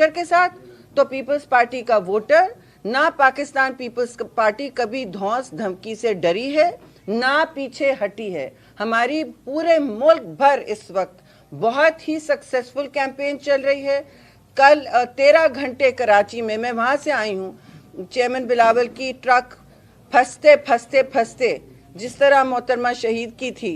लश्कर के साथ, तो पीपल्स पार्टी का वोटर ना पाकिस्तान पीपल्स पार्टी कभी धौंस धमकी से डरी है ना पीछे हटी है। हमारी पूरे मुल्क भर इस वक्त बहुत ही सक्सेसफुल कैंपेन चल रही है। कल 13 घंटे कराची में, मैं वहाँ से आई हूँ, चेयरमैन बिलावल की ट्रक फंसते फंसते फंसते, जिस तरह मोहतरमा शहीद की थी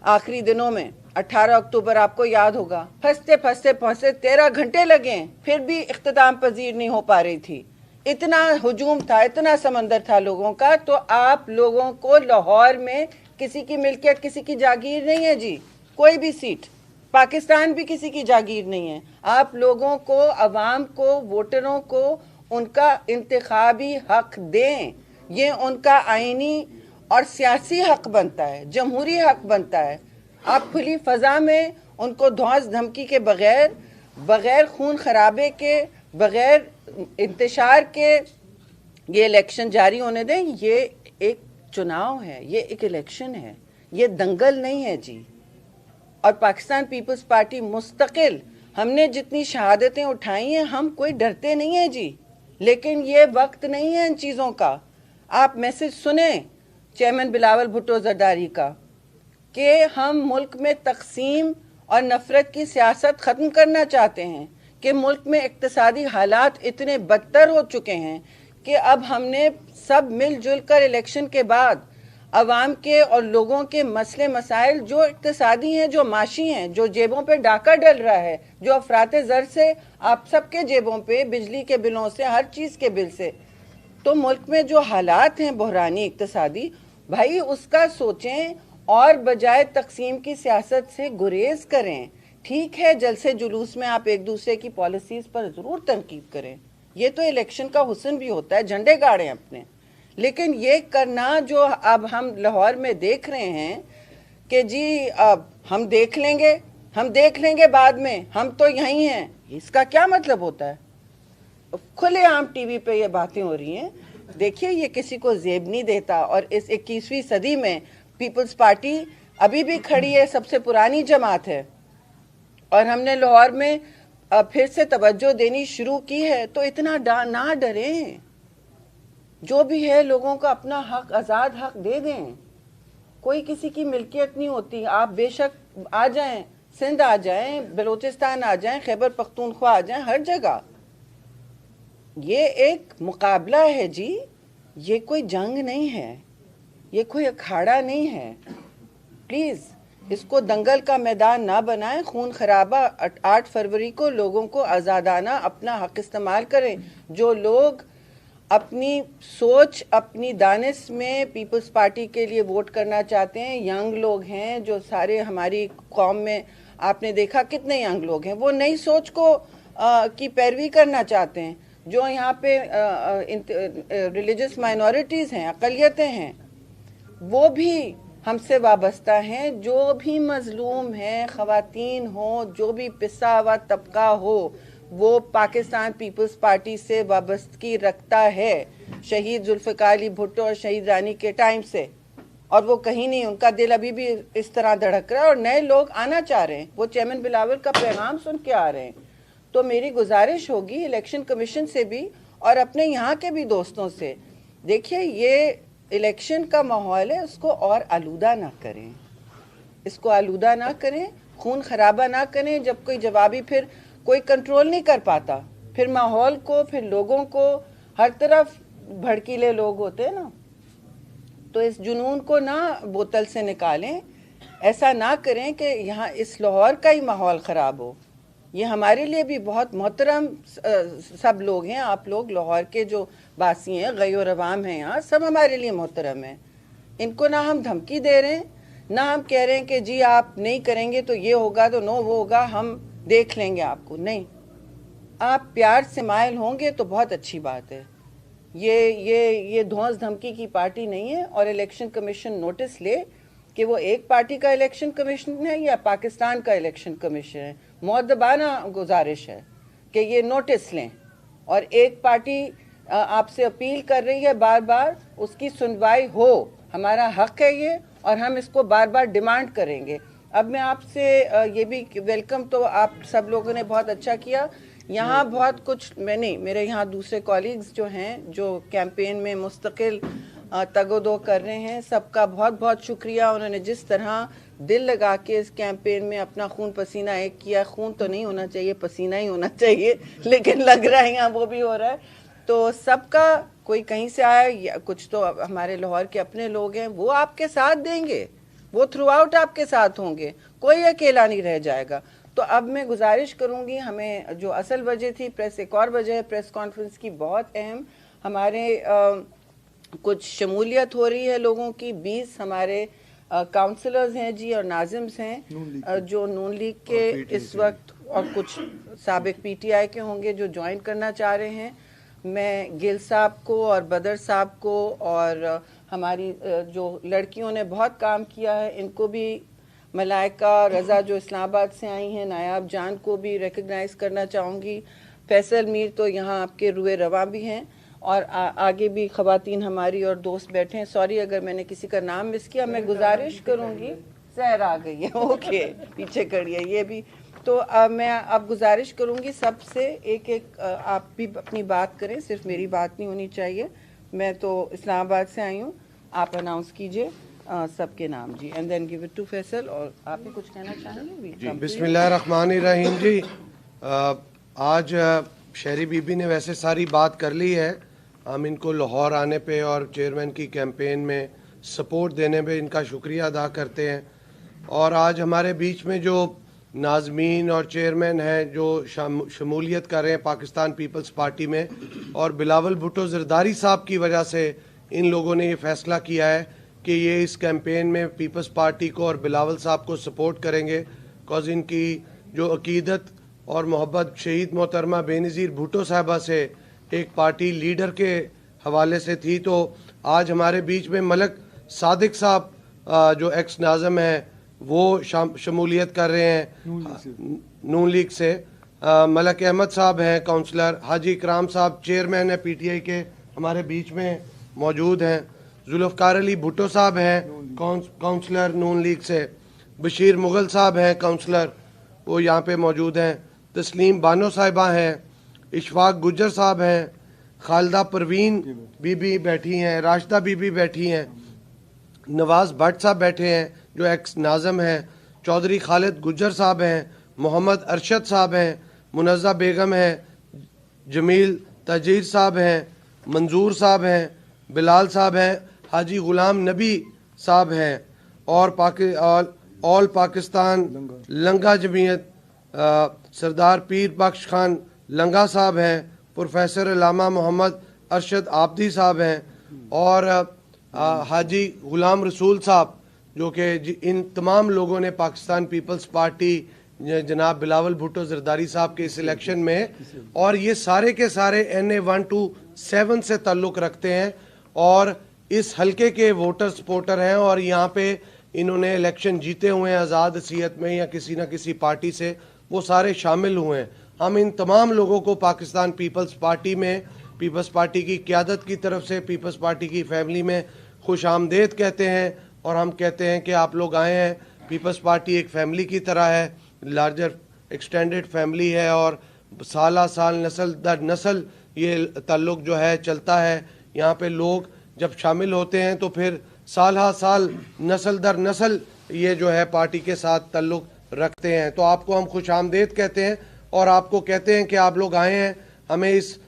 आखिरी दिनों में 18 अक्टूबर आपको याद होगा, फंसते फंसते फंसते 13 घंटे लगे, फिर भी इख्तिताम पजीर नहीं हो पा रही थी। इतना हुजूम था, इतना समंदर था लोगों का। तो आप लोगों को लाहौर में किसी की मिल्कियत, किसी की जागीर नहीं है जी, कोई भी सीट, पाकिस्तान भी किसी की जागीर नहीं है। आप लोगों को, अवाम को, वोटरों को उनका इंतखाबी हक दें, ये उनका आईनी और सियासी हक बनता है, जमहूरी हक बनता है। आप खुली फजा में उनको धौंस धमकी के बगैर, बगैर खून खराबे के, बगैर इंतशार के ये इलेक्शन जारी होने दें। ये एक चुनाव है, ये एक इलेक्शन है, ये दंगल नहीं है जी। और पाकिस्तान पीपल्स पार्टी मुस्तकिल, हमने जितनी शहादतें उठाई हैं, हम कोई डरते नहीं हैं जी, लेकिन ये वक्त नहीं है इन चीज़ों का। आप मैसेज सुने चेयरमैन बिलावल भुट्टो जरदारी का कि हम मुल्क में तकसीम और नफरत की सियासत ख़त्म करना चाहते हैं, कि मुल्क में इक्तिसादी हालात इतने बदतर हो चुके हैं कि अब हमने सब मिलजुल कर इलेक्शन के बाद अवाम के और लोगों के मसले मसाइल जो इक्तिसादी हैं, जो माशी हैं, जो जेबों पे डाका डल रहा है, जो अफरात ज़र से आप सबके जेबों पे, बिजली के बिलों से, हर चीज़ के बिल से, तो मुल्क में जो हालात हैं बहरानी इक्तिसादी, भाई उसका सोचें और बजाय तकसीम की सियासत से गुरेज करें। ठीक है, जलसे जुलूस में आप एक दूसरे की पॉलिसीज़ पर ज़रूर तनकीद करें, ये तो इलेक्शन का हुस्न भी होता है, झंडे गाड़ें अपने, लेकिन ये करना जो अब हम लाहौर में देख रहे हैं कि जी अब हम देख लेंगे बाद में, हम तो यहीं हैं, इसका क्या मतलब होता है? खुलेआम टीवी पे ये बातें हो रही हैं। देखिए, ये किसी को जेब नहीं देता। और इस 21वीं सदी में पीपल्स पार्टी अभी भी खड़ी है, सबसे पुरानी जमात है, और हमने लाहौर में फिर से तवज्जो देनी शुरू की है। तो इतना ना डरें, जो भी है लोगों को अपना हक, आज़ाद हक दे दें। कोई किसी की मिल्कियत नहीं होती। आप बेशक आ जाएं, सिंध आ जाएं, बलूचिस्तान आ जाएं, खैबर पख्तूनख्वा आ जाएं, हर जगह ये एक मुकाबला है जी, ये कोई जंग नहीं है, ये कोई अखाड़ा नहीं है। प्लीज़ इसको दंगल का मैदान ना बनाएं, खून खराबा। 8 फरवरी को लोगों को आज़ादाना अपना हक इस्तेमाल करें। जो लोग अपनी सोच, अपनी दानिश में पीपल्स पार्टी के लिए वोट करना चाहते हैं, यंग लोग हैं, जो सारे हमारी कौम में आपने देखा कितने यंग लोग हैं, वो नई सोच को की पैरवी करना चाहते हैं। जो यहाँ पे रिलीजियस माइनॉरिटीज़ हैं, अक़लियतें हैं, वो भी हमसे वाबस्ता हैं। जो भी मज़लूम हैं, ख़वातीन हो, जो भी पिसा हुआ तबका हो, वो पाकिस्तान पीपल्स पार्टी से वाबस्तगी रखता है, शहीद जुल्फ़िकार अली भुट्टो और शहीद रानी के टाइम से। और वो कहीं नहीं, उनका दिल अभी भी इस तरह धड़क रहा है, और नए लोग आना चाह रहे हैं, वो चेयरमैन बिलावल का पैगाम सुन के आ रहे हैं। तो मेरी गुजारिश होगी इलेक्शन कमीशन से भी और अपने यहाँ के भी दोस्तों से, देखिए ये इलेक्शन का माहौल है, उसको और आलूदा ना करें, इसको आलूदा ना करें, खून खराबा ना करें। जब कोई जवाबी फिर कोई कंट्रोल नहीं कर पाता, फिर माहौल को, फिर लोगों को, हर तरफ भड़कीले लोग होते हैं ना, तो इस जुनून को ना बोतल से निकालें। ऐसा ना करें कि यहाँ इस लाहौर का ही माहौल ख़राब हो। ये हमारे लिए भी बहुत मोहतरम सब लोग हैं, आप लोग लाहौर के जो बासी हैं, गैर अवाम हैं, यहाँ सब हमारे लिए मोहतरम हैं। इनको ना हम धमकी दे रहे हैं, ना हम कह रहे हैं कि जी आप नहीं करेंगे तो ये होगा, तो नो वो होगा, हम देख लेंगे आपको। नहीं, आप प्यार से मायल होंगे तो बहुत अच्छी बात है। ये धौंस धमकी की पार्टी नहीं है। और इलेक्शन कमीशन नोटिस ले कि वो एक पार्टी का इलेक्शन कमीशन है या पाकिस्तान का इलेक्शन कमीशन है। मुअद्दबाना गुजारिश है कि ये नोटिस लें, और एक पार्टी आपसे अपील कर रही है बार बार, उसकी सुनवाई हो। हमारा हक है ये, और हम इसको बार बार डिमांड करेंगे। अब मैं आपसे ये भी वेलकम, तो आप सब लोगों ने बहुत अच्छा किया यहाँ बहुत कुछ मैं नहीं, मेरे यहाँ दूसरे कॉलीग्स जो हैं जो कैंपेन में मुस्तकिल तगोदो कर रहे हैं, सबका बहुत बहुत शुक्रिया। उन्होंने जिस तरह दिल लगा के इस कैंपेन में अपना खून पसीना एक किया, खून तो नहीं होना चाहिए, पसीना ही होना चाहिए, लेकिन लग रहा है यहाँ वो भी हो रहा है। तो सबका, कोई कहीं से आया या कुछ तो हमारे लाहौर के अपने लोग हैं, वो आपके साथ देंगे, वो थ्रू आउट आपके साथ होंगे, कोई अकेला नहीं रह जाएगा। तो अब मैं गुजारिश करूंगी, हमें जो असल वजह थी प्रेस, एक और वजह है प्रेस कॉन्फ्रेंस की बहुत अहम, हमारे कुछ शमूलियत हो रही है लोगों की। 20 हमारे काउंसलर्स हैं जी और नाजिम्स हैं जो नून लीग के इस वक्त, और कुछ साबिक पीटीआई के होंगे जो ज्वाइन करना चाह रहे हैं। मैं गिल साहब को और बदर साहब को और हमारी जो लड़कियों ने बहुत काम किया है, इनको भी, मलाइका रज़ा जो इस्लामाबाद से आई हैं, नायाब जान को भी रिकग्नाइज़ करना चाहूँगी। फैसल मीर तो यहाँ आपके रुए रवा भी हैं, और आगे भी ख़वातीन हमारी और दोस्त बैठे हैं। सॉरी अगर मैंने किसी का नाम मिस किया। मैं गुजारिश करूँगी, सहर आ गई है, ओके पीछे खड़ी है ये भी। तो मैं अब गुजारिश करूँगी सबसे, एक एक आप भी अपनी बात करें, सिर्फ मेरी बात नहीं होनी चाहिए। मैं तो इस्लामाबाद से आई हूँ, आप अनाउंस कीजिए सबके नाम जी, and then give it to Faisal. और आप भी कुछ कहना चाहेंगे जी? बिस्मिल्लाहिर्रहमानिर्रहीम जी। आज शहरी बीबी ने वैसे सारी बात कर ली है, हम इनको लाहौर आने पे और चेयरमैन की कैंपेन में सपोर्ट देने पे इनका शुक्रिया अदा करते हैं। और आज हमारे बीच में जो नाज़मीन और चेयरमैन हैं जो शमूलियत कर रहे हैं पाकिस्तान पीपल्स पार्टी में, और बिलावल भुट्टो ज़रदारी साहब की वजह से इन लोगों ने ये फ़ैसला किया है कि ये इस कैंपेन में पीपल्स पार्टी को और बिलावल साहब को सपोर्ट करेंगे। बिकॉज़ इनकी जो अकीदत और मोहब्बत शहीद मोहतरमा बेनज़ीर भुट्टो साहबा से एक पार्टी लीडर के हवाले से थी। तो आज हमारे बीच में मलक सादिक साहब जो एक्स नाज़म हैं वो शमूलियत कर रहे हैं नून लीग से। मलक अहमद साहब हैं काउंसलर, हाजी इकराम साहब चेयरमैन है पीटीआई के हमारे बीच में मौजूद हैं, जुल्फ़कार अली भुट्टो साहब हैं काउंसलर नून लीग से, बशीर मुगल साहब हैं काउंसलर, वो यहाँ पे मौजूद हैं, तस्लीम बानो साहिबा हैं, इशफाक गुज्जर साहब हैं, खालिदा परवीन बीबी बैठी हैं, राशिदा बीबी बैठी हैं, नवाज भट्ट साहब बैठे हैं जो एक्स नाज़म हैं, चौधरी खालिद गुज्जर साहब हैं, मोहम्मद अरशद साहब हैं, मुनज़्ज़ा बेगम हैं, जमील तजीर साहब हैं, मंजूर साहब हैं, बिलाल साहब हैं, हाजी गुलाम नबी साहब हैं, और ऑल पाकिस्तान लंगा जमीयत सरदार पीर बख्श खान लंगा साहब हैं, प्रोफेसर अल्लामा मोहम्मद अरशद आबदी साहब हैं, और हाजी गुलाम रसूल साहब, जो कि इन तमाम लोगों ने पाकिस्तान पीपल्स पार्टी जनाब बिलावल भुट्टो ज़रदारी साहब के इस इलेक्शन में, और ये सारे के सारे NA 1 to 7 से ताल्लुक़ रखते हैं और इस हलके के वोटर सपोर्टर हैं, और यहाँ पे इन्होंने इलेक्शन जीते हुए हैं आज़ाद हसीयत में या किसी न किसी पार्टी से, वो सारे शामिल हुए हैं। हम इन तमाम लोगों को पाकिस्तान पीपल्स पार्टी में, पीपल्स पार्टी की क़यादत की तरफ से, पीपल्स पार्टी की फैमिली में खुश आमदेद कहते हैं, और हम कहते हैं कि आप लोग आए हैं। पीपल्स पार्टी एक फैमिली की तरह है, लार्जर एक्सटेंडेड फैमिली है, और साल साल नस्ल दर नस्ल ये ताल्लुक़ जो है चलता है। यहाँ पे लोग जब शामिल होते हैं तो फिर साल साल नस्ल दर नस्ल ये जो है पार्टी के साथ ताल्लुक़ रखते हैं। तो आपको हम खुश आमदेद कहते हैं और आपको कहते हैं कि आप लोग आए हैं। हमें इस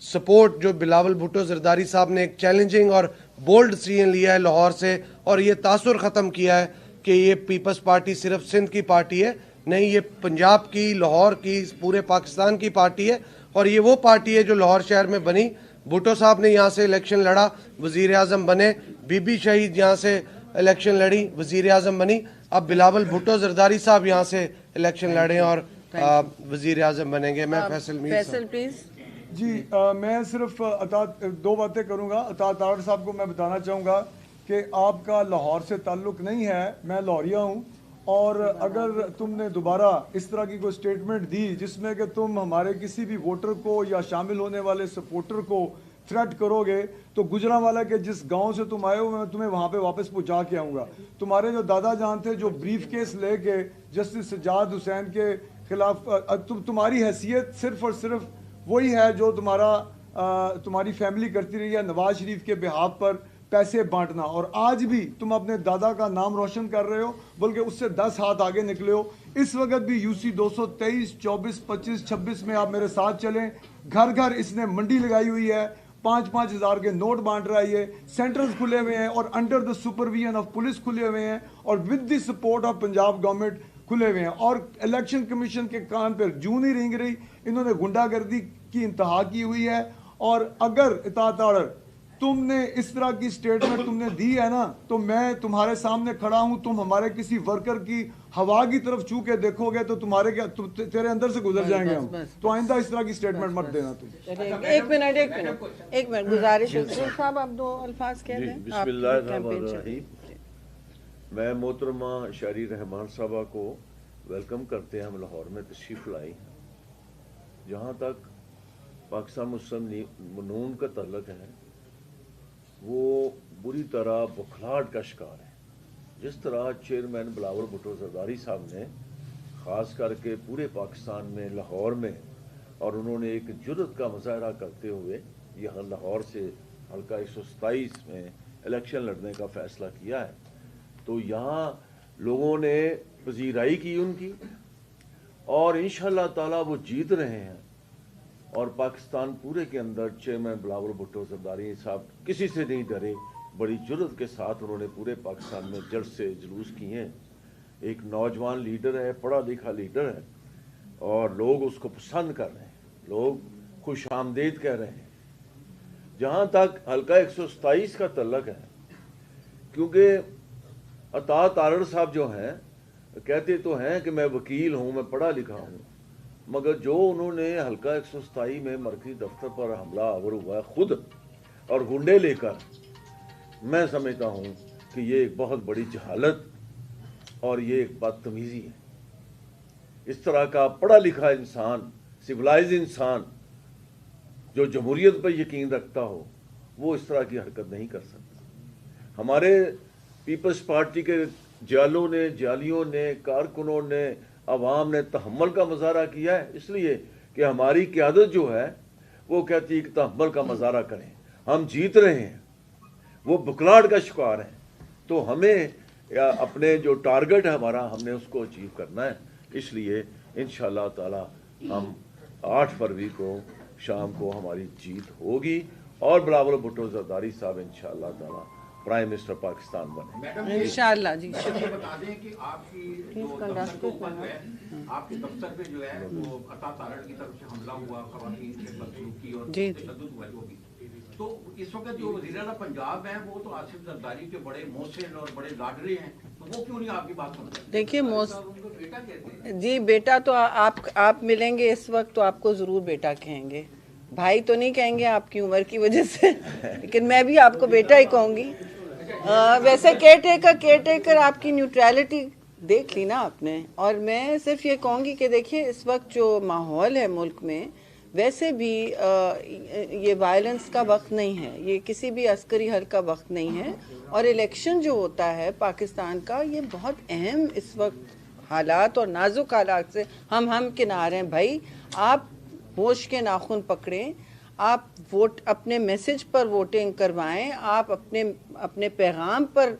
सपोर्ट जो बिलावल भुट्टो ज़रदारी साहब ने एक चैलेंजिंग और बोल्ड डिसीजन लिया है लाहौर से, और ये तासुर ख़त्म किया है कि ये पीपल्स पार्टी सिर्फ सिंध की पार्टी है, नहीं, ये पंजाब की, लाहौर की, पूरे पाकिस्तान की पार्टी है, और ये वो पार्टी है जो लाहौर शहर में बनी। भुट्टो साहब ने यहाँ से इलेक्शन लड़ा, वज़ीर आज़म बने, बीबी शहीद यहाँ से इलेक्शन लड़ी, वज़ीर आज़म बनी, अब बिलावल भुट्टो ज़रदारी साहब यहाँ से इलेक्शन लड़े और वज़ीर आज़म बनेंगे। मैं फैसल प्लीज़ जी मैं सिर्फ दो बातें करूंगा। अतार साहब को मैं बताना चाहूँगा कि आपका लाहौर से ताल्लुक़ नहीं है, मैं लाहौरिया हूँ, और अगर तुमने दोबारा इस तरह की कोई स्टेटमेंट दी जिसमें कि तुम हमारे किसी भी वोटर को या शामिल होने वाले सपोर्टर को थ्रेट करोगे, तो गुजरांवाला के जिस गांव से तुम आए हो मैं तुम्हें वहां पे वापस पहुंचा के आऊँगा। तुम्हारे जो दादा जान थे जो ब्रीफ केस लेके जस्टिस सज्जाद हुसैन के खिलाफ तुम्हारी हैसियत सिर्फ और सिर्फ वही है जो तुम्हारी फैमिली करती रही है, नवाज शरीफ के बिहाफ पर पैसे बांटना। और आज भी तुम अपने दादा का नाम रोशन कर रहे हो, बल्कि उससे 10 हाथ आगे निकले हो। इस वक्त भी यूसी 223, 24, 25, 26 में आप मेरे साथ चलें। घर घर इसने मंडी लगाई हुई है, 5-5 हज़ार के नोट बांट रहा है ये। सेंटर्स खुले हुए हैं और under the supervision of police खुले हुए हैं और with the support of Punjab government खुले हुए हैं। और इलेक्शन कमीशन के कान पर जूं नहीं रेंग रही, इन्होंने गुंडागर्दी की इंतहा की हुई है। और अगर इताअत ऑर्डर तुमने इस तरह की स्टेटमेंट तुमने दी है ना, तो मैं तुम्हारे सामने खड़ा हूं, तुम हमारे किसी वर्कर की हवा की तरफ छू के देखोगे तो तेरे अंदर से गुजर जाएंगे हम। तो आइंदा इस तरह की स्टेटमेंट मत देना तुम। एक मिनट गुजारिश है साहब, आप 2 अल्फाज कह दें। बिस्मिल्लाहिर्रहमानिर्रहीम। मैं मोहतरमा शारी रहमान साहबा को वेलकम करते हैं। हम लाहौर में तशरीफ़ लाई। जहाँ तक पाकिस्तान मुस्लिम नून का तल्लक है, वो बुरी तरह बुखलाहट का शिकार है। जिस तरह चेयरमैन बिलावल भुट्टो जरदारी साहब ने ख़ास करके पूरे पाकिस्तान में लाहौर में, और उन्होंने एक जुर्रत का मुजाहरा करते हुए यहाँ लाहौर से हल्का 127 में इलेक्शन लड़ने का फ़ैसला किया है, तो यहाँ लोगों ने पजीराई की उनकी, और इंशाअल्लाह ताला वो जीत रहे हैं। और पाकिस्तान पूरे के अंदर चेयरमैन बिलावल भुट्टो जरदारी साहब किसी से नहीं डरे, बड़ी जुर्रत के साथ उन्होंने पूरे पाकिस्तान में जलसे जुलूस किए हैं। एक नौजवान लीडर है, पढ़ा लिखा लीडर है, और लोग उसको पसंद कर रहे हैं, लोग खुश आमदीद कह रहे हैं। जहाँ तक हल्का 127 का तल्लक है, क्योंकि अताअत ऑर्डर साहब जो हैं कहते तो हैं कि मैं वकील हूँ, मैं पढ़ा लिखा हूँ, मगर जो उन्होंने हल्का 127 में मरकजी दफ्तर पर हमला आवर हुआ है खुद और गुंडे लेकर, मैं समझता हूँ कि ये एक बहुत बड़ी जहालत और ये एक बदतमीजी है। इस तरह का पढ़ा लिखा इंसान, सिविलाइज इंसान जो जमहूरियत पर यकीन रखता हो, वो इस तरह की हरकत नहीं कर सकता। हमारे पीपल्स पार्टी के जालियों ने, कारकुनों ने, अवाम ने तहम्मुल का मुजाहरा किया है, इसलिए कि हमारी क़यादत जो है वो कहती है कि तहम्मुल का मुजाहरा करें, हम जीत रहे हैं, वो बुखलाहट का शिकार हैं। तो हमें अपने जो टारगेट है हमारा, हमने उसको अचीव करना है। इसलिए इंशाअल्लाह ताला हम 8 फरवरी को शाम को हमारी जीत होगी और बिलावल भुट्टो जरदारी साहब इंशाअल्लाह ताला प्राइम मिनिस्टर पाकिस्तान बने इंशाअल्लाह जी। बता दें कि आपकी जो दफ्तर के ऊपर है, आपके दफ्तर पे जो है वो अताअत ऑर्डर की तरफ से हमला हुआ, खवातीन के बदसलूकी और तशद्दुद हुआ जो भी, तो इस वक्त जो वज़ीर आला पंजाब है वो तो आसिफ जरदारी के बड़े मोहसिन और बड़े लाडले हैं, तो वो क्यों नहीं आपकी बात सुन रहे? देखिए उनको बेटा कहते हैं। जी बेटा तो आप मिलेंगे इस वक्त तो आपको जरूर बेटा कहेंगे, भाई तो नहीं कहेंगे आपकी उम्र की वजह से, लेकिन मैं भी आपको बेटा ही कहूंगी। वैसे केयरटेकर आपकी न्यूट्रलिटी देख ली ना आपने, और मैं सिर्फ ये कहूंगी कि देखिए इस वक्त जो माहौल है मुल्क में, वैसे भी ये वायलेंस का वक्त नहीं है, ये किसी भी अस्करी हल का वक्त नहीं है, और इलेक्शन जो होता है पाकिस्तान का, ये बहुत अहम इस वक्त हालात और नाजुक हालात से हम किनारे हैं। भाई आप होश के नाखून पकड़ें, आप वोट अपने मैसेज पर वोटिंग करवाएं, आप अपने पैगाम पर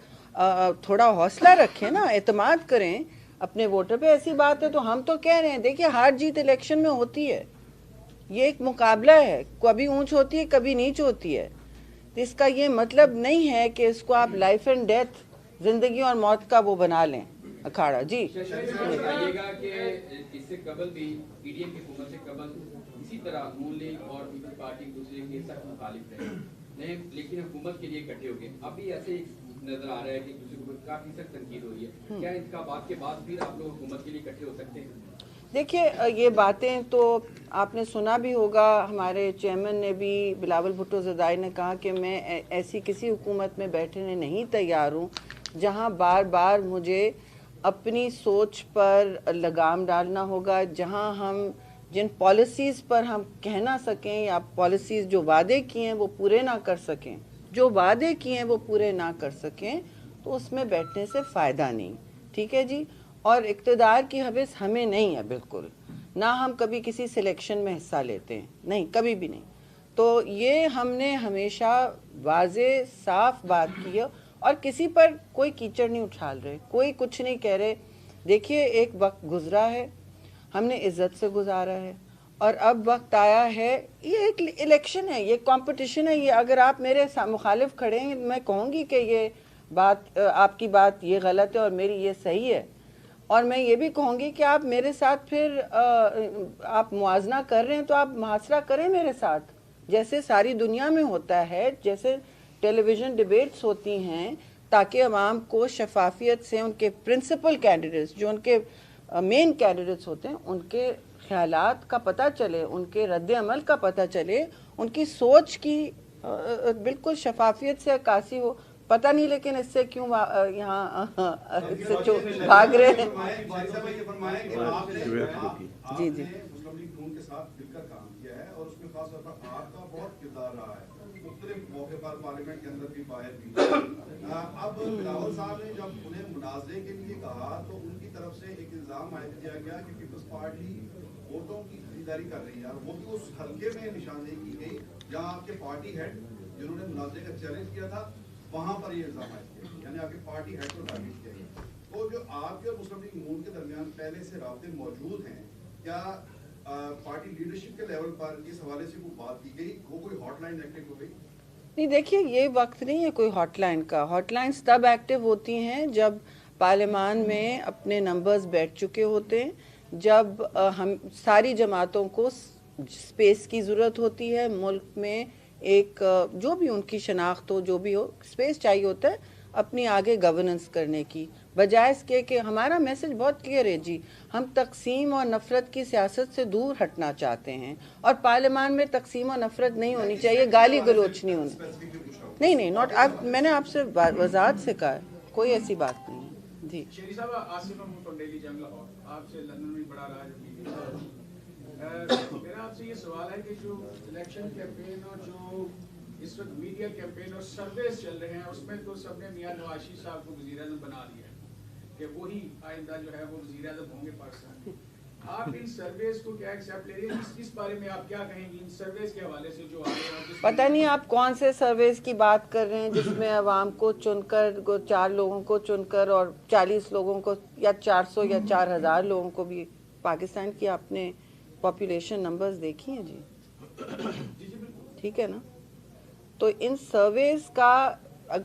थोड़ा हौसला रखें ना, एतमाद करें अपने वोटर पे। ऐसी बात है तो हम तो कह रहे हैं, देखिए हार जीत इलेक्शन में होती है, ये एक मुकाबला है, कभी ऊंच होती है कभी नीच होती है। तो इसका ये मतलब नहीं है कि इसको आप लाइफ एंड डेथ, जिंदगी और मौत का वो बना लें अखाड़ा। जी बताइएगा कि इससे कबल भी पीडीएम की हुकूमत से कबल इसी तरह नून लीग और पीपल्स पार्टी एक दूसरे के सख्त मुखालिफ रहे, लेकिन हुकूमत के लिए इकट्ठे हो गए। अभी ऐसे नजर आ रहा है कि एक दूसरे को काफी सख्त तनकीद हो रही है, क्या इंतखाबात के बाद फिर आप लोग हुकूमत के लिए इकट्ठे हो सकते हैं? देखिए ये बातें तो आपने सुना भी होगा, हमारे चेयरमैन ने भी, बिलावल भुट्टो जरदारी ने कहा कि मैं ऐसी किसी हुकूमत में बैठने नहीं तैयार हूँ जहाँ बार बार मुझे अपनी सोच पर लगाम डालना होगा, जहाँ हम जिन पॉलिसीज़ पर हम कह ना सकें या पॉलिसीज़ जो वादे किए हैं वो पूरे ना कर सकें, जो वादे किए हैं वो पूरे ना कर सकें, तो उसमें बैठने से फ़ायदा नहीं। ठीक है जी। اور اقتدار کی حوث ہمیں نہیں ہے بالکل، نہ ہم کبھی کسی سلیکشن میں حصہ لیتے ہیں، نہیں کبھی بھی نہیں. تو یہ ہم نے ہمیشہ واضح صاف بات کی ہے اور کسی پر کوئی کیچڑ نہیں اچھال رہے، کوئی کچھ نہیں کہہ رہے. دیکھیے ایک وقت گزرا ہے، ہم نے عزت سے گزارا ہے اور اب وقت آیا ہے. یہ ایک الیکشن ہے، یہ کمپٹیشن ہے. یہ اگر آپ میرے مخالف کھڑے ہیں میں کہوں گی کہ یہ بات آپ کی بات یہ غلط ہے اور میری یہ صحیح ہے، اور میں یہ بھی کہوں گی کہ آپ میرے ساتھ پھر آپ موازنہ کر رہے ہیں تو آپ محاصرہ کریں میرے ساتھ، جیسے ساری دنیا میں ہوتا ہے، جیسے ٹیلی ویژن ڈیبیٹس ہوتی ہیں، تاکہ عوام کو شفافیت سے ان کے پرنسپل کینڈیڈیٹس جو ان کے مین کینڈیڈیٹس ہوتے ہیں ان کے خیالات کا پتہ چلے، ان کے رد عمل کا پتہ چلے، ان کی سوچ کی بالکل شفافیت سے عکاسی ہو. پتہ نہیں لیکن اس سے کیوں یہاں بھاگ رہے ہیں. جی جی مسلم لیگ نون کے ساتھ مل کر کام کیا ہے اور اس میں خاص طور پر آپ کا بہت کردار رہا ہے مختلف موقع پر، پارلیمنٹ کے اندر بھی باہر بھی. اب بلاول صاحب نے جب انہیں مناظرے کے لیے کہا تو ان کی طرف سے ایک الزام عائد کیا گیا کہ پیپلز پارٹی ووٹوں کی خریداری کر رہی ہے، اور وہ بھی اس حلقے میں نشاندہی کی گئی جہاں آپ کے پارٹی ہیڈ جنہوں نے مناظرے کا چیلنج کیا تھا وہاں پر یہ الزام عائد کیا گیا، یعنی آپ کے پارٹی ہیڈ کو ٹارگیٹ کیا گیا. تو جو آپ کے اور مسلم لیگ نون کے درمیان پہلے سے رابطے موجود ہیں، کیا پارٹی لیڈرشپ کے لیول پر اس حوالے سے کوئی بات کی گئی، وہ کوئی ہاٹ لائن ایکٹیو ہو گئی؟ نہیں دیکھیے یہ وقت نہیں ہے کوئی ہاٹ لائن کا. ہاٹ لائنز تب ایکٹیو ہوتی ہیں جب پارلیمان میں اپنے نمبرز بیٹھ چکے ہوتے ہیں، جب ہم ساری جماعتوں کو سپیس کی ضرورت ہوتی ہے. ملک میں ایک جو بھی ان کی شناخت ہو، جو بھی ہو، سپیس چاہیے ہوتا ہے اپنی آگے گورننس کرنے کی، بجائے اس کے کہ ہمارا میسج بہت کلیئر ہے جی، ہم تقسیم اور نفرت کی سیاست سے دور ہٹنا چاہتے ہیں اور پارلیمان میں تقسیم اور نفرت نہیں ہونی چاہیے، گالی گلوچ نہیں ہونی. نہیں نوٹ میں نے آپ سے وضاحت سے کہا ہے، کوئی ایسی بات نہیں ہے. جی شیری صاحب، آصف محمود فرام ڈیلی جنگ لاہور، آپ سے لندن میں بڑا رہا ہے. میرا آپ سے یہ سوال ہے کہ جو الیکشن کیمپین اور جو اس وقت میڈیا کیمپین اور سرویز چل رہے ہیں، اس میں تو سب نے میاں نواز شریف صاحب کو وزیر اعظم بنا دیا ہے کہ وہی آئندہ جو ہے وہ وزیر اعظم ہوں گے پاکستان. آپ ان سرویز کو کیا ایکسیپٹ لے رہے ہیں؟ اس بارے میں آپ کیا کہیں گے ان سرویز کے حوالے سے جو آ رہے ہیں؟ پتہ نہیں آپ کون سے سرویز کی بات کر رہے ہیں جس میں عوام کو چن کر 4 لوگوں کو چن کر اور 40 لوگوں کو یا 400 یا 4000 لوگوں کو بھی. پاکستان کی آپ نے پاپولیشن نمبرز دیکھی ہیں جی، ٹھیک ہے نا. تو ان سرویز کا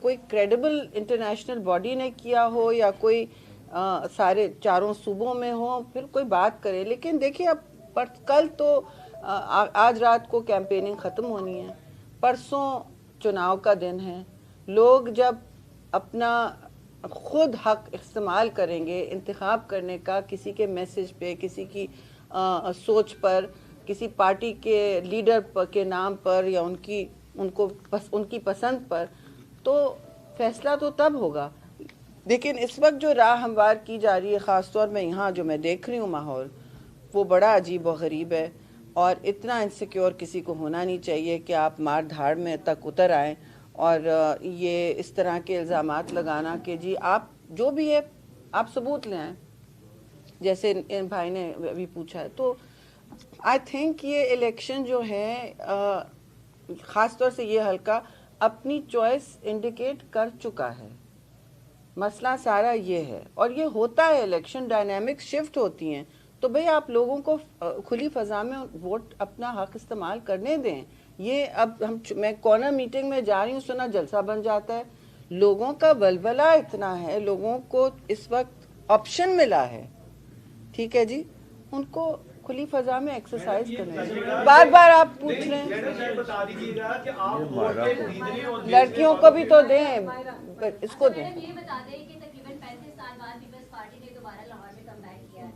کوئی کریڈیبل انٹرنیشنل باڈی نے کیا ہو یا کوئی سارے 4 صوبوں میں ہو پھر کوئی بات کرے. لیکن دیکھیے اب کل تو آج رات کو کیمپیننگ ختم ہونی ہے، پرسوں چناؤ کا دن ہے. لوگ جب اپنا خود حق استعمال کریں گے انتخاب کرنے کا، کسی کے میسج پہ، کسی کی سوچ پر، کسی پارٹی کے لیڈر کے نام پر یا ان کی پسند پر، تو فیصلہ تو تب ہوگا. لیکن اس وقت جو راہ ہموار کی جا رہی ہے، خاص طور میں یہاں جو میں دیکھ رہی ہوں ماحول، وہ بڑا عجیب و غریب ہے. اور اتنا انسیکیور کسی کو ہونا نہیں چاہیے کہ آپ مار دھاڑ میں تک اتر آئیں اور یہ اس طرح کے الزامات لگانا کہ جی آپ جو بھی ہے آپ ثبوت لے آئیں، جیسے ان بھائی نے ابھی پوچھا ہے. تو آئی تھنک یہ الیکشن جو ہے خاص طور سے یہ حلقہ اپنی چوائس انڈیکیٹ کر چکا ہے. مسئلہ سارا یہ ہے اور یہ ہوتا ہے، الیکشن ڈائنامکس شفٹ ہوتی ہیں تو بھئی آپ لوگوں کو کھلی فضا میں ووٹ اپنا حق استعمال کرنے دیں. یہ اب میں کارنر میٹنگ میں جا رہی ہوں، سنا جلسہ بن جاتا ہے. لوگوں کا ولولہ اتنا ہے، لوگوں کو اس وقت آپشن ملا ہے، ٹھیک ہے جی، ان کو کھلی فضا میں ایکسرسائز کرنے. بار بار آپ پوچھ رہے ہیں، لڑکیوں کو بھی تو دیں، اس کو دیں. یہ بتا دیں کہ تقریباً 35 سال بعد پیپلز پارٹی نے دوبارہ لاہور میں کم بیک کیا ہے،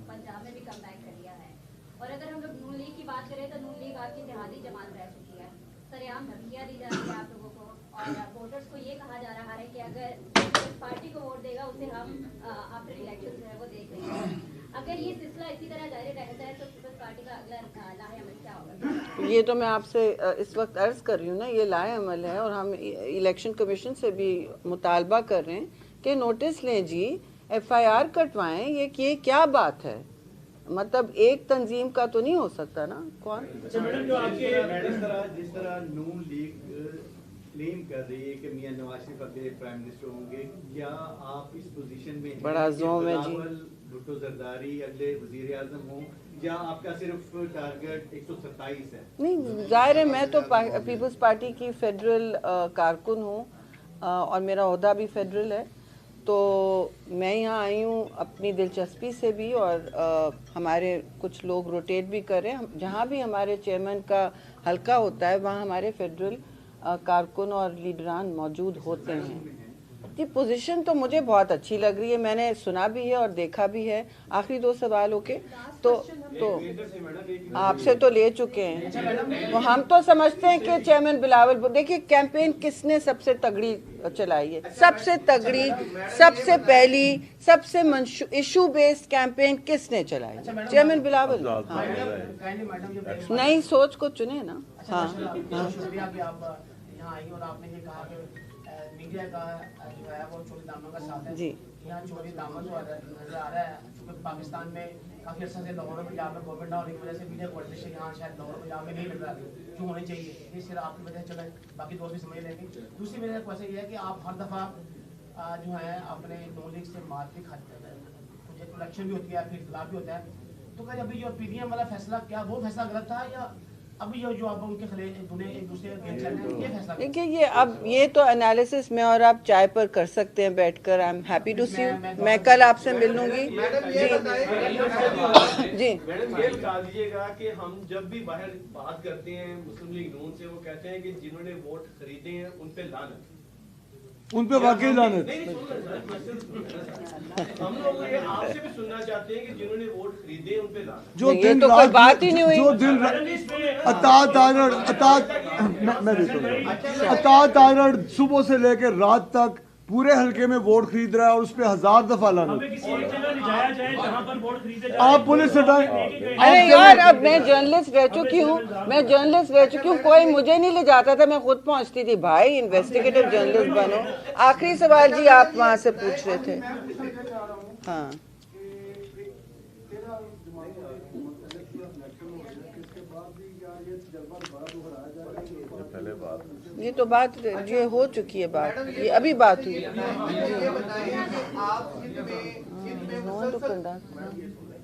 پنجاب میں بھی کم بیک کر لیا ہے. اور اگر ہم لوگ نون لیگ کی بات کریں تو نون لیگ آپ کی اتحادی جماعت رہ چکی ہے. سرعام دھمکیاں دی جا رہی ہیں آپ لوگوں کو اور ووٹرز کو یہ کہا جا رہا ہے کہ اگر پارٹی کو ووٹ دے گا اسے ہم آفٹر الیکشن جو ہے وہ دیکھ لیں گے. اگر یہ سلسلہ اسی طرح جاری رہتا ہے تو پیپلز پارٹی کا اگلا لاہے عمل کیا ہوگا؟ یہ تو میں آپ سے اس وقت عرض کر رہی ہوں نا، یہ لائے عمل ہے اور ہم الیکشن کمیشن سے بھی مطالبہ کر رہے ہیں کہ نوٹس لیں جی FIR कटवाएं, ये क्या बात है? मतलब एक तंजीम का तो नहीं हो सकता ना? कौन? मैडम जो आपके जिस तरह नून लीग क्लेम कर रही है कि मियां नवाज शरीफ अगले प्राइम मिनिस्टर होंगे, क्या आप इस पोजीशन में बड़ा जोम है जी। भुट्टो जरदारी अगले वजीर आजम हों, या आपका सिर्फ टारगेट 127 है? नहीं, जाहिर है मैं तो पीपल्स पार्टी की फेडरल कारकुन हूँ और मेरा ओहदा भी फेडरल है, तो मैं यहाँ आई हूँ अपनी दिलचस्पी से भी, और हमारे कुछ लोग रोटेट भी कर रहे हैं। जहाँ भी हमारे चेयरमैन का हल्का होता है वहाँ हमारे फेडरल कारकुन और लीडरान मौजूद होते हैं। ये पोजीशन तो मुझे बहुत अच्छी लग रही है, मैंने सुना भी है और देखा भी है। आखिरी 2 सवाल होके तो आपसे तो ले चुके हैं, तो हम तो समझते हैं कि चेयरमैन बिलावल, देखिए कैंपेन किसने सबसे तगड़ी चलाई है, सबसे तगड़ी, सबसे पहली, सबसे इशू बेस्ड कैंपेन किसने चलाई? चेयरमैन बिलावल। हाँ, नई सोच को चुने ना। हाँ, आई और आपने ये कहा कि मीडिया का जो है वो चोरी दामनों का साथ है जी। यहाँ चोरी दामन जो नजर आ रहा है, क्योंकि पाकिस्तान में काफी अर्सा से लाहौर में पंजाब में गवर्नमेंट ना होने की वजह से मीडिया कोऑर्डिनेशन यहाँ शायद लाहौर पंजाब में नहीं मिल रहा जो होनी चाहिए। ये सिर्फ आपकी वजह से चले, बाकी दोस्त भी समझ लेंगे। दूसरी वजह वैसे ये है कि आप हर दफा जो है अपने नॉन लीग से मार के खाते हैं, कुछ इलेक्शन भी होती है फिर खिलाफ भी होता है, तो क्या अभी जो PDM वाला फैसला, क्या वो फैसला गलत था, या अभी जो आप उनके खिलाफ एक दूसरे का गेम चल रहे हैं, ये फैसला? देखिए ये अब ये तो एनालिसिस में और आप चाय पर कर सकते हैं बैठकर। I am happy to see you, मैं कल आपसे मिल लूंगी। जी मैडम ये बता दीजिएगा कि हम जब भी बाहर बात करते हैं मुस्लिम लीग नून से, वो कहते हैं कि जिन्होंने वोट खरीदे हैं उन पे लानत, उन पे वाकई लानत। हम लोग ये आपसे भी सुनना चाहते हैं कि जिन्होंने वोट खरीदे उन पे लानत। जो दिन तो कोई बात ही नहीं हुई। जो दिन अतात आरड़ सुबह से लेकर रात तक पूरे हल्के में वोट खरीद रहा है और उस पर 1000 दफा लानत। आप पुलिस अरे यार, अब मैं जर्नलिस्ट रह चुकी हूँ, कोई मुझे नहीं ले जाता था, मैं खुद पहुँचती थी। भाई इन्वेस्टिगेटिव जर्नलिस्ट बनो। आखिरी सवाल जी आप वहाँ से पूछ रहे थे। हाँ, ये तो बात ये हो चुकी है, बात ये अभी बात हुई।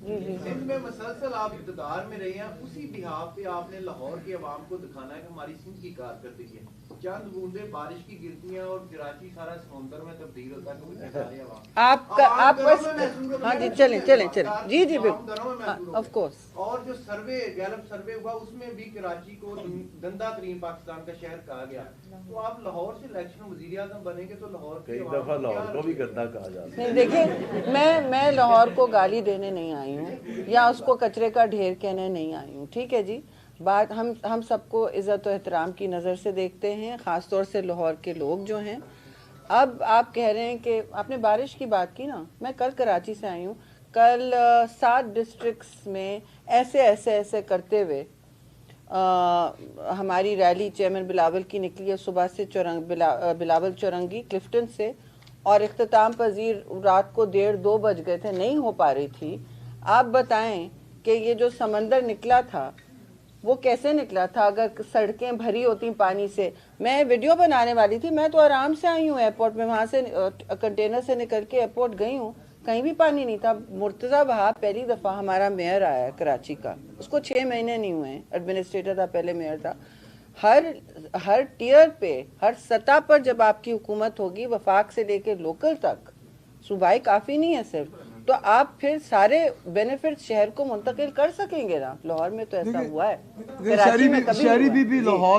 सिंध में मसलसल आप इक़्तिदार में रहे हैं, उसी बिहाफ पे आपने लाहौर के अवाम को दिखाना है कि हमारी सिंध की कारकर्दगी है। चंद बूंदे बारिश की गिरती हैं और कराची सारा समुंदर में तब्दील होता है। आप बस हाँ जी, चलें जी बिल्कुल, ऑफ कोर्स। और जो सर्वे गैलप सर्वे हुआ उसमें भी कराची को गंदा तरीन पाकिस्तान का शहर कहा गया। तो आप लाहौर से इलेक्शन वजीर आजम बनेंगे तो लाहौर कई दफा लाहौर को भी गंदा कहा जाता है। नहीं, देखिए मैं लाहौर को गाली देने नहीं आई हूँ या उसको कचरे का ढेर कहने नहीं आई हूँ, ठीक है जी। बात हम सबको इज्जत और एहतराम की नज़र से देखते हैं, ख़ास तौर से लाहौर के लोग जो हैं। अब आप कह रहे हैं कि आपने बारिश की बात की ना, मैं कल कराची से आई हूँ, कल 7 डिस्ट्रिक्ट्स में ऐसे करते हुए हमारी रैली चेयरमैन बिलावल की निकली है सुबह से बिलावल चौरंगी क्लिफ्टन से, और इख्तिताम पजीर रात को 1:30-2 बज गए थे, नहीं हो पा रही थी। आप बताएं कि ये जो समंदर निकला था वो कैसे निकला था? अगर सड़कें भरी होती पानी से, मैं वीडियो बनाने वाली थी, मैं तो आराम से आई हूँ एयरपोर्ट में, वहाँ से कंटेनर से निकल के एयरपोर्ट गई हूँ, कहीं भी पानी नहीं था। मुर्तज़ा वहाब पहली दफ़ा हमारा मेयर आया कराची का, उसको 6 महीने नहीं हुए, एडमिनिस्ट्रेटर था, पहले मेयर था। हर टियर पे, हर सतह पर जब आपकी हुकूमत होगी, वफाक से लेकर लोकल तक, सूबाई काफ़ी नहीं है सिर्फ, तो आप फिर सारे बेनिफिट शहर को मुंतकिल कर सकेंगे ना। लाहौर में तो ऐसा हुआ है, कराची में कभी नहीं हुआ। लाहौर